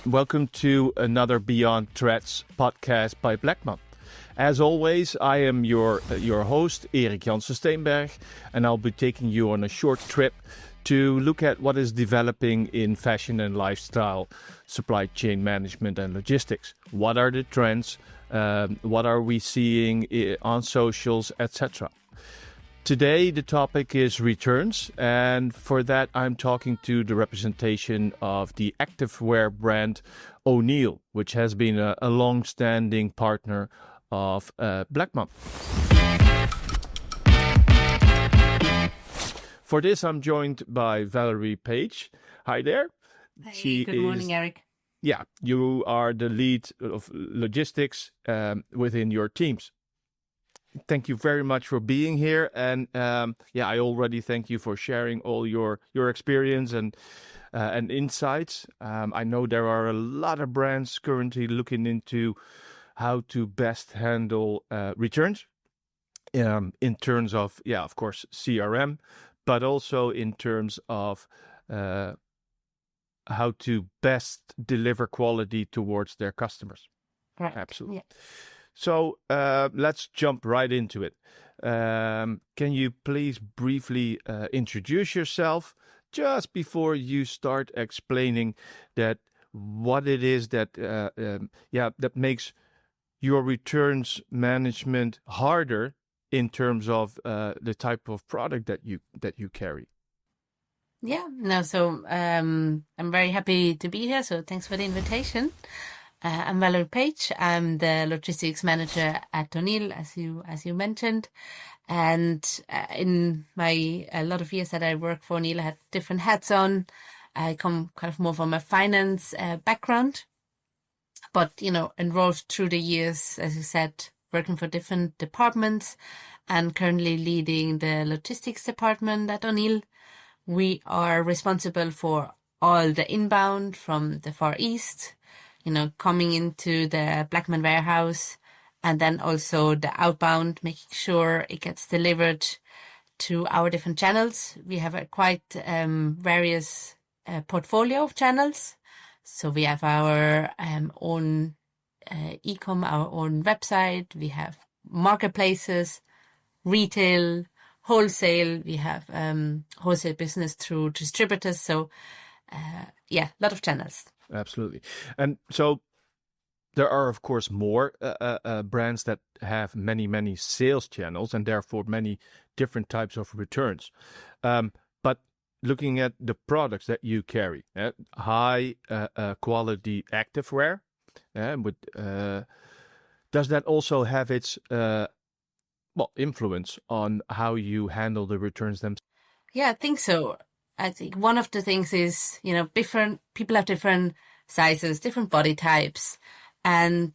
Welcome to another Beyond Threads podcast by Blackman. As always, I am your host, Eric Janssen Steenberg, and I'll be taking you on a short trip to look at what is developing in fashion and lifestyle, supply chain management and logistics. What are the trends? What are we seeing on socials, etc.? Today, the topic is returns, and for that, I'm talking to the representation of the activewear brand O'Neill, which has been a long-standing partner of Blackman. For this, I'm joined by Valerie Page. Hi there. Hey, good morning, Eric. Yeah, you are the lead of logistics within your teams. Thank you very much for being here, and I already thank you for sharing all your experience and insights. I know there are a lot of brands currently looking into how to best handle returns in terms of, of course, CRM, but also in terms of how to best deliver quality towards their customers. Right. Absolutely. Yeah. So let's jump right into it. Can you please briefly introduce yourself just before you start explaining that what it is that that makes your returns management harder in terms of the type of product that you carry? Yeah. No. So I'm very happy to be here. So thanks for the invitation. I'm Valerie Page. I'm the logistics manager at O'Neill, as you mentioned. And in my a lot of years that I worked for O'Neill, I had different hats on. I come kind of more from a finance background, but enrolled through the years, as you said, working for different departments, and currently leading the logistics department at O'Neill. We are responsible for all the inbound from the Far East, coming into the Blackman warehouse, and then also the outbound, making sure it gets delivered to our different channels. We have a quite various portfolio of channels. So we have our own e-com, our own website. We have marketplaces, retail, wholesale. We have wholesale business through distributors. So a lot of channels. Absolutely. And so there are, of course, more brands that have many sales channels and therefore many different types of returns. But looking at the products that you carry, high quality activewear, does that also have its influence on how you handle the returns themselves? Yeah, I think so. I think one of the things is, different people have different sizes, different body types. And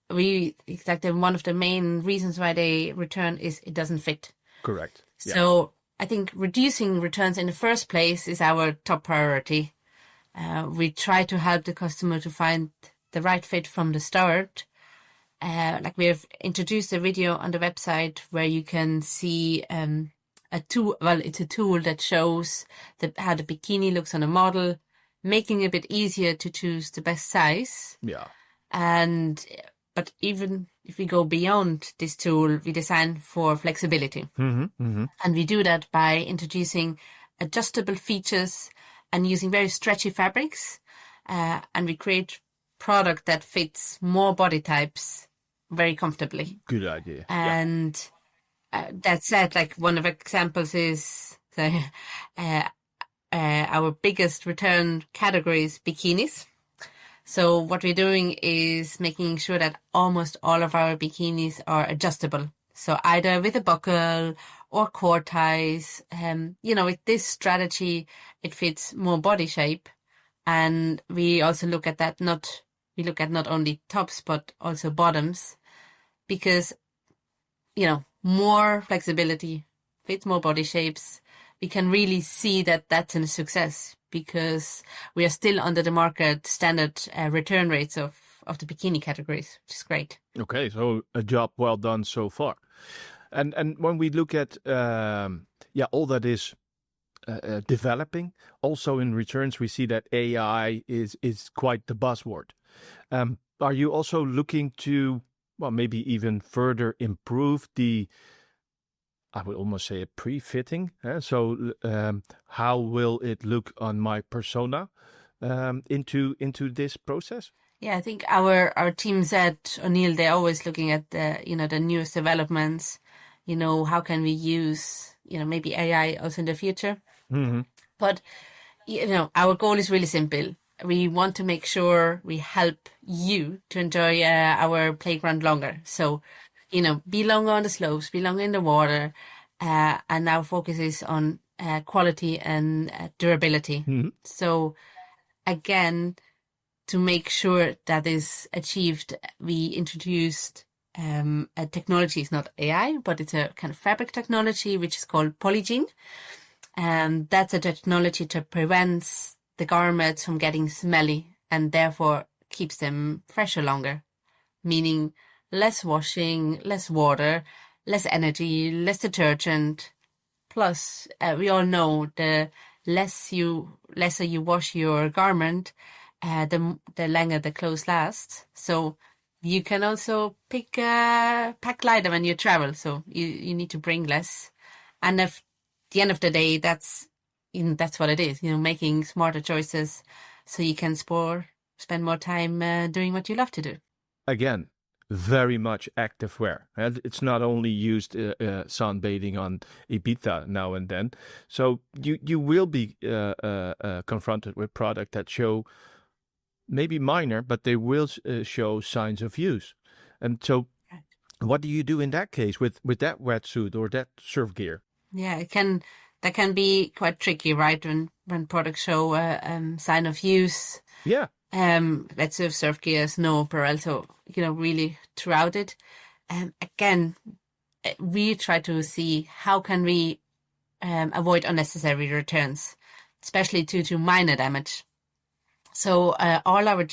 one of the main reasons why they return is it doesn't fit. Correct. Yeah. So I think reducing returns in the first place is our top priority. We try to help the customer to find the right fit from the start. We have introduced a video on the website where you can see it's a tool that shows how the bikini looks on a model, making it a bit easier to choose the best size. Yeah. But even if we go beyond this tool, we design for flexibility. And we do that by introducing adjustable features and using very stretchy fabrics. And we create product that fits more body types very comfortably. Good idea. And that said, one of the examples is our biggest return category is bikinis. So what we're doing is making sure that almost all of our bikinis are adjustable. So either with a buckle or core ties. With this strategy, it fits more body shape. And we also look at that not only tops, but also bottoms, because, more flexibility fits more body shapes. We can really see that that's a success because we are still under the market standard return rates of the bikini categories, which is great. Okay, so a job well done so far. And when we look at all that is developing. Also in returns, we see that AI is quite the buzzword. Are you also looking to, well, maybe even further improve the, I would almost say a pre-fitting. So how will it look on my persona into this process? Yeah, I think our teams at O'Neill, they're always looking at the newest developments. How can we use maybe AI also in the future? Mm-hmm. But our goal is really simple. We want to make sure we help you to enjoy our playground longer. So, be longer on the slopes, be longer in the water, and our focus is on quality and durability. Mm-hmm. So, again, to make sure that is achieved, we introduced a technology. It's not AI, but it's a kind of fabric technology, which is called Polygene. And that's a technology that prevents the garments from getting smelly and therefore keeps them fresher longer, meaning less washing, less water, less energy, less detergent. Plus, we all know the lesser you wash your garment, the longer the clothes last. So you can also pack lighter when you travel. So you need to bring less. And at the end of the day, that's what it is. Making smarter choices so you can spend more time doing what you love to do. Again, very much active wear. And it's not only used sunbathing on Ibiza now and then. So you will be confronted with products that show maybe minor, but they will show signs of use. And so what do you do in that case with that wetsuit or that surf gear? Yeah, that can be quite tricky, right? When products show sign of use. Yeah. Let's say surf gear, snow apparel, so really throughout it. Again, we try to see how can we avoid unnecessary returns, especially due to minor damage. So all our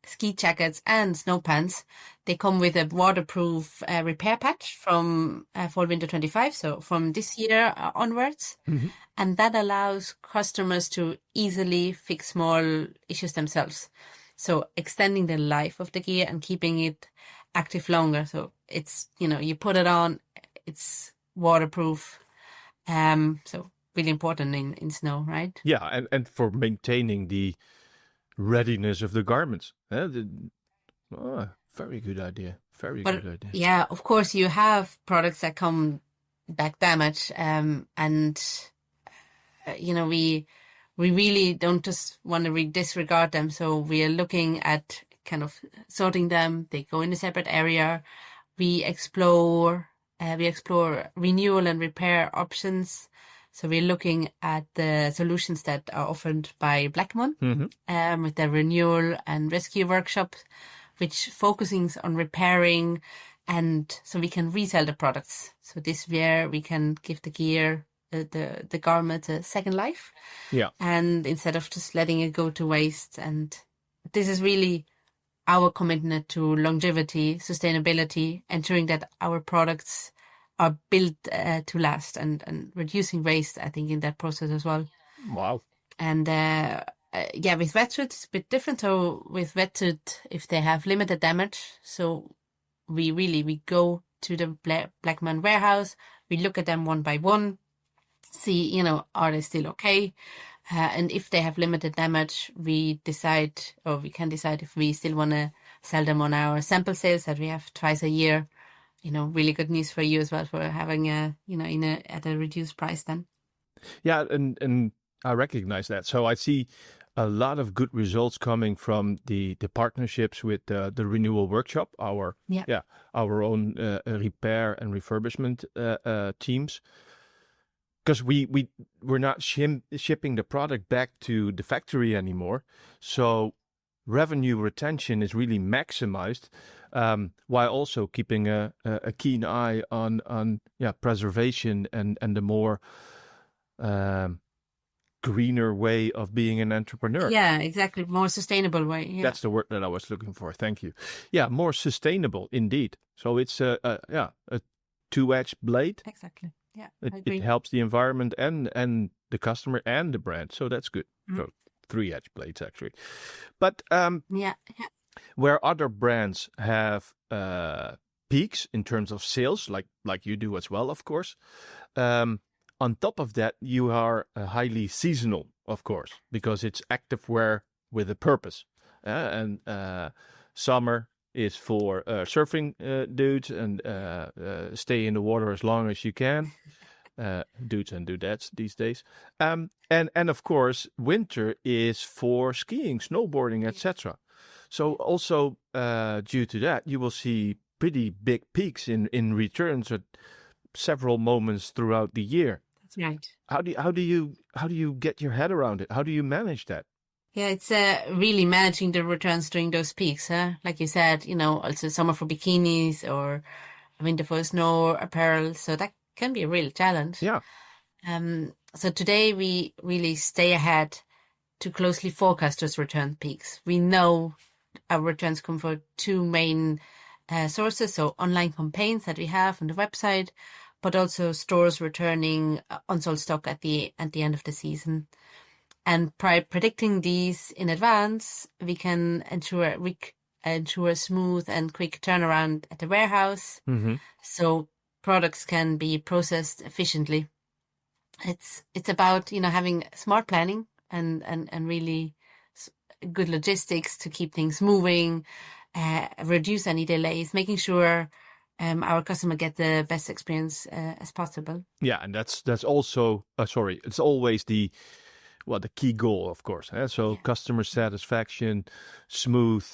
ski jackets and snow pants, they come with a waterproof repair patch from fall winter 25, so from this year onwards. Mm-hmm. And that allows customers to easily fix small issues themselves. So extending the life of the gear and keeping it active longer. So it's, you put it on, it's waterproof. So really important in snow, right? Yeah, and for maintaining the readiness of the garments. Very good idea. Very good idea. Yeah, of course, you have products that come back damaged, and we really don't just want to disregard them. So we are looking at kind of sorting them. They go in a separate area. We explore renewal and repair options. So we're looking at the solutions that are offered by Blackmon, Mm-hmm. With the renewal and rescue workshop, which focusing on repairing, and so we can resell the products. So this year we can give the gear, the garment a second life. Yeah. And instead of just letting it go to waste. And this is really our commitment to longevity, sustainability, ensuring that our products are built to last and reducing waste, I think, in that process as well. Wow. And with wetsuit, it's a bit different. So with wetsuit, if they have limited damage, so we go to the Blackmon warehouse, we look at them one by one, see, are they still okay? And if they have limited damage, we can decide if we still want to sell them on our sample sales that we have twice a year. Really good news for you as well for having at a reduced price then. Yeah, and I recognize that. So I see a lot of good results coming from the partnerships with the renewal workshop, our own repair and refurbishment teams. Because we're not shipping the product back to the factory anymore, so revenue retention is really maximized, while also keeping a keen eye on preservation and the more greener way of being an entrepreneur. Yeah, exactly. More sustainable way. Yeah. That's the word that I was looking for. Thank you. Yeah, more sustainable indeed. So it's a two-edged blade. Exactly. Yeah, It helps the environment and the customer and the brand. So that's good. So 3 edge blades actually. But Yeah. where other brands have peaks in terms of sales, like you do as well, of course. On top of that, you are highly seasonal, of course, because it's active wear with a purpose. And summer is for surfing dudes and stay in the water as long as you can. Dudes and dudettes these days. And of course, winter is for skiing, snowboarding, etc. So also due to that, you will see pretty big peaks in returns at several moments throughout the year. That's right. How do you get your head around it? How do you manage that? Yeah, it's really managing the returns during those peaks, huh? Like you said, also summer for bikinis or winter for snow apparel. So that can be a real challenge. Yeah. So today we really stay ahead to closely forecast those return peaks. We know our returns come from 2 main sources, so online campaigns that we have on the website, but also stores returning unsold stock at the end of the season. And by predicting these in advance, we can ensure a smooth and quick turnaround at the warehouse, so products can be processed efficiently. It's about having smart planning and really good logistics to keep things moving, reduce any delays, making sure our customer get the best experience as possible. Yeah, and that's also it's always the key goal, of course. So customer satisfaction, smooth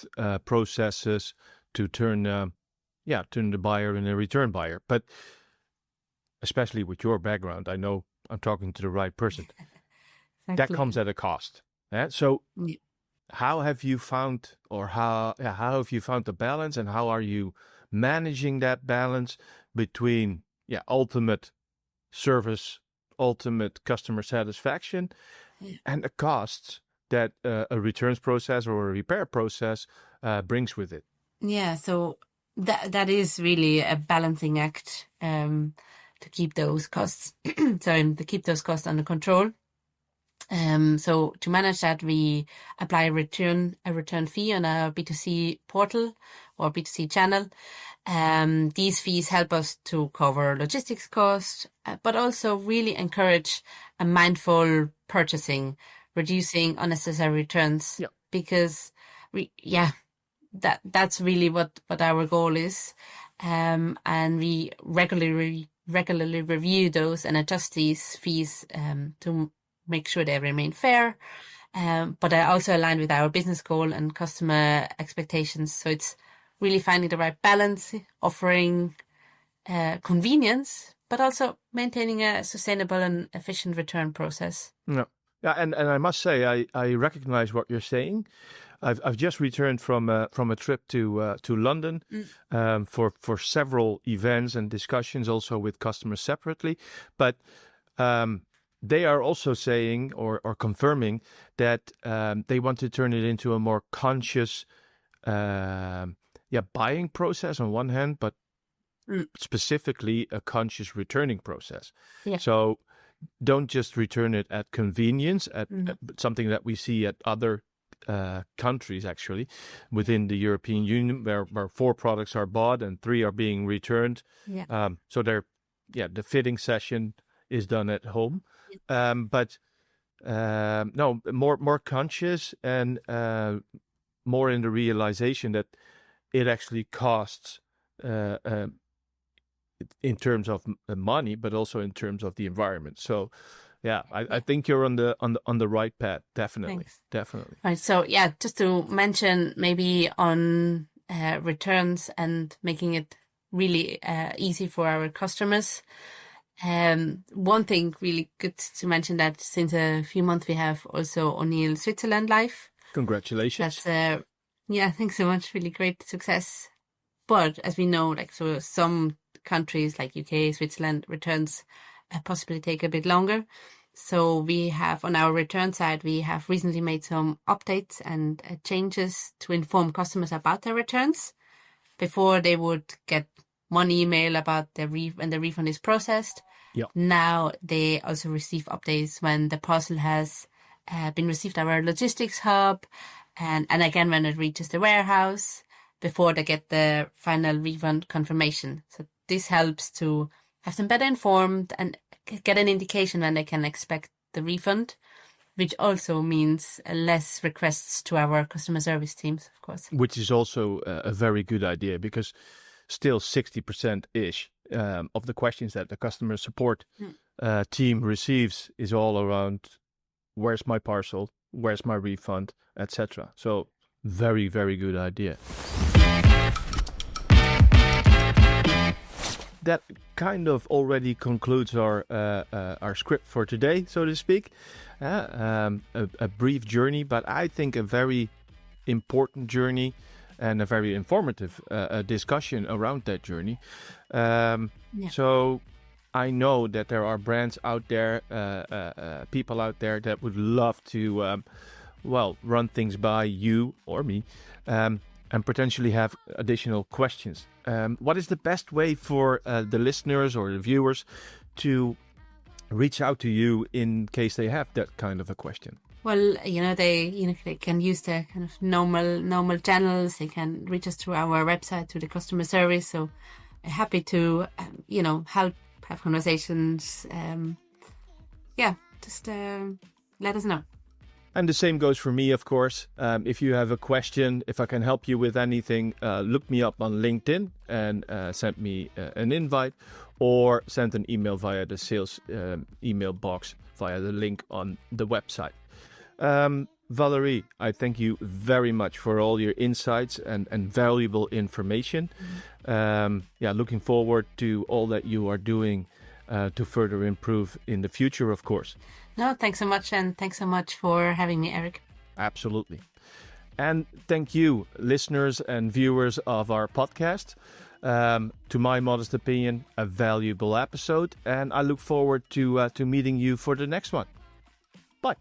processes to turn the buyer into a return buyer. But especially with your background, I know I'm talking to the right person. Exactly. That comes at a cost. So how have you found, or how have you found the balance, and how are you managing that balance between ultimate service, ultimate customer satisfaction, and the costs that a returns process or a repair process brings with it? Yeah, so that is really a balancing act to keep those costs under control. So to manage that, we apply a return fee on our B2C portal or B2C channel. These fees help us to cover logistics costs, but also really encourage a mindful purchasing, reducing unnecessary returns. Yeah. Because that's really what our goal is. And we regularly review those and adjust these fees to make sure they remain fair, but I also align with our business goal and customer expectations. So it's really finding the right balance, offering convenience, but also maintaining a sustainable and efficient return process. Yeah, and I must say I recognize what you're saying. I've just returned from a trip to London for several events and discussions, also with customers separately, but. They are also saying or confirming that they want to turn it into a more conscious buying process on one hand, but specifically a conscious returning process. Yeah. So don't just return it at convenience, at something that we see at other countries actually within the European Union, where 4 products are bought and 3 are being returned. Yeah. So the fitting session is done at home. But more conscious and more in the realization that it actually costs in terms of money, but also in terms of the environment. So, I think you're on the right path. Definitely. Thanks. Definitely. Right. So just to mention maybe on returns and making it really easy for our customers. One thing really good to mention that since a few months we have also O'Neill Switzerland live. Congratulations. That's thanks so much. Really great success. But as we know, so some countries like UK, Switzerland returns possibly take a bit longer. So we have on our return side, we have recently made some updates and changes to inform customers about their returns before they would get one email about when the refund is processed. Yeah. Now they also receive updates when the parcel has been received at our logistics hub, and again when it reaches the warehouse before they get the final refund confirmation. So this helps to have them better informed and get an indication when they can expect the refund, which also means less requests to our customer service teams, of course. Which is also a very good idea, because still 60%-ish of the questions that the customer support team receives is all around where's my parcel, where's my refund, etc. So very, very good idea. That kind of already concludes our script for today, so to speak. A brief journey, but I think a very important journey and a very informative discussion around that journey. So I know that there are brands out there, people out there that would love to, run things by you or me, and potentially have additional questions. What is the best way for the listeners or the viewers to reach out to you in case they have that kind of a question? Well, they can use the kind of normal channels. They can reach us through our website, through the customer service. So happy to, help, have conversations. Just let us know. And the same goes for me, of course. If you have a question, if I can help you with anything, look me up on LinkedIn and send me an invite, or send an email via the sales email box via the link on the website. Valerie, I thank you very much for all your insights and valuable information. Looking forward to all that you are doing to further improve in the future, of course. No, thanks so much, and thanks so much for having me, Eric. Absolutely. And thank you, listeners and viewers of our podcast. To my modest opinion, a valuable episode, and I look forward to meeting you for the next one. Bye.